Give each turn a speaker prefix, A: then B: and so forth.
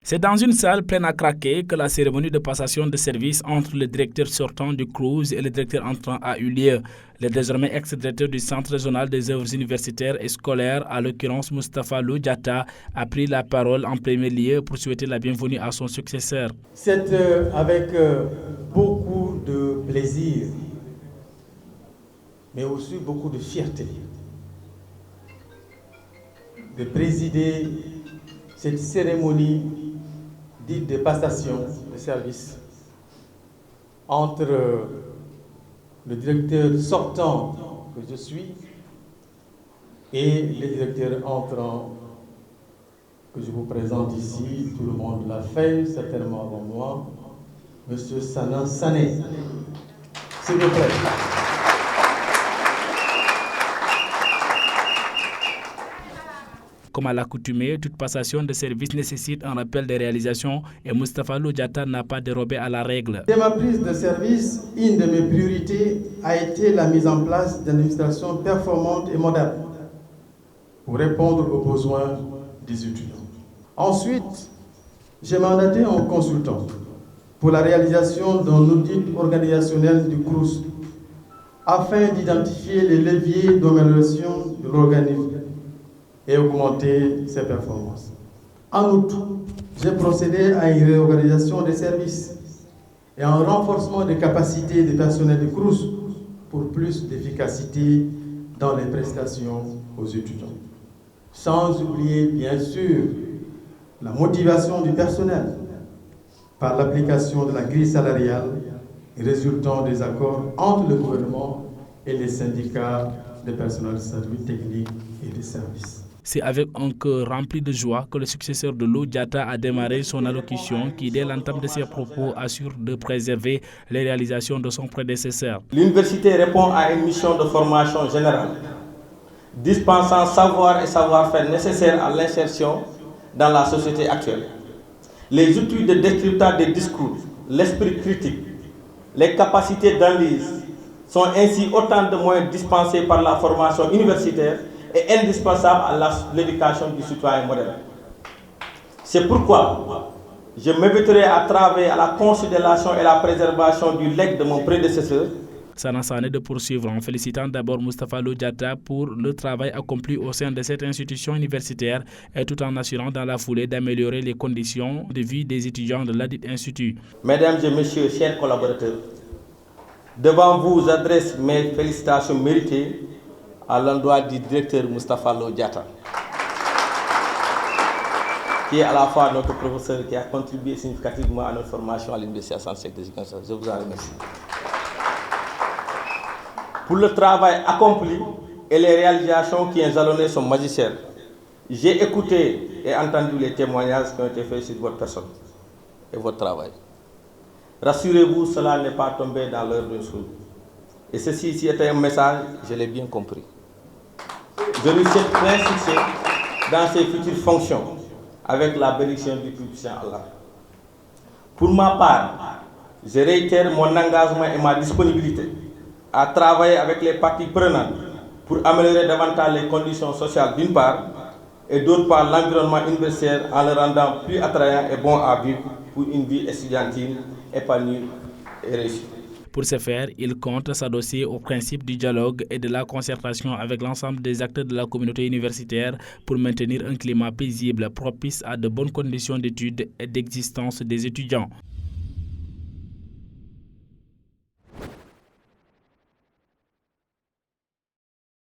A: C'est dans une salle pleine à craquer que la cérémonie de passation de service entre le directeur sortant du CROUS et le directeur entrant a eu lieu. Le désormais ex-directeur du Centre régional des œuvres universitaires et scolaires, à l'occurrence Moustapha Lo Diatta, a pris la parole en premier lieu pour souhaiter la bienvenue à son successeur.
B: C'est avec beaucoup de plaisir, mais aussi beaucoup de fierté, de présider cette cérémonie dite de passation de service entre le directeur sortant que je suis et le directeur entrant que je vous présente ici. Tout le monde l'a fait, certainement avant moi, M. Sana Sané. S'il vous plaît.
A: Comme à l'accoutumée, toute passation de service nécessite un rappel des réalisations et Moustapha Lo Diatta n'a pas dérobé à la règle.
B: Dès ma prise de service, une de mes priorités a été la mise en place d'une administration performante et moderne pour répondre aux besoins des étudiants. Ensuite, j'ai mandaté un consultant pour la réalisation d'un audit organisationnel du CROUS afin d'identifier les leviers d'amélioration de l'organisme et augmenter ses performances. En outre, j'ai procédé à une réorganisation des services et à un renforcement des capacités des personnels du CROUS pour plus d'efficacité dans les prestations aux étudiants. Sans oublier, bien sûr, la motivation du personnel par l'application de la grille salariale résultant des accords entre le gouvernement et les syndicats des personnels de services techniques et des services.
A: C'est avec un cœur rempli de joie que le successeur de Lo Diatta a démarré son allocution qui, dès l'entame de ses propos, assure de préserver les réalisations de son prédécesseur.
C: L'université répond à une mission de formation générale, dispensant savoir et savoir-faire nécessaires à l'insertion dans la société actuelle. Les outils de décryptage des discours, l'esprit critique, les capacités d'analyse sont ainsi autant de moyens dispensés par la formation universitaire et indispensables à l'éducation du citoyen moderne. C'est pourquoi je m'inviterai à travailler à la considération et la préservation du legs de mon prédécesseur.
A: Sana Sané de poursuivre en félicitant d'abord Moustapha Lo Diatta pour le travail accompli au sein de cette institution universitaire et tout en assurant dans la foulée d'améliorer les conditions de vie des étudiants de ladit institut.
C: Mesdames et messieurs, chers collaborateurs, devant vous j'adresse mes félicitations méritées à l'endroit du directeur Moustapha Lo Diatta, qui est à la fois notre professeur qui a contribué significativement à notre formation à l'Université Assane Seck de Ziguinchor. Je vous en remercie. Pour le travail accompli et les réalisations qui ont jalonné son magistère, j'ai écouté et entendu les témoignages qui ont été faits sur votre personne et votre travail. Rassurez-vous, cela n'est pas tombé dans l'heure d'une chose. Et ceci, si était un message, je l'ai bien compris. Je lui souhaite plein succès dans ses futures fonctions, avec la bénédiction du Tout-Puissant Allah. Pour ma part, je réitère mon engagement et ma disponibilité à travailler avec les parties prenantes pour améliorer davantage les conditions sociales d'une part, et d'autre part l'environnement universitaire en le rendant plus attrayant et bon à vivre pour une vie estudiantine épanouie et réussie.
A: Pour ce faire, il compte s'adosser au principe du dialogue et de la concertation avec l'ensemble des acteurs de la communauté universitaire pour maintenir un climat paisible propice à de bonnes conditions d'études et d'existence des étudiants.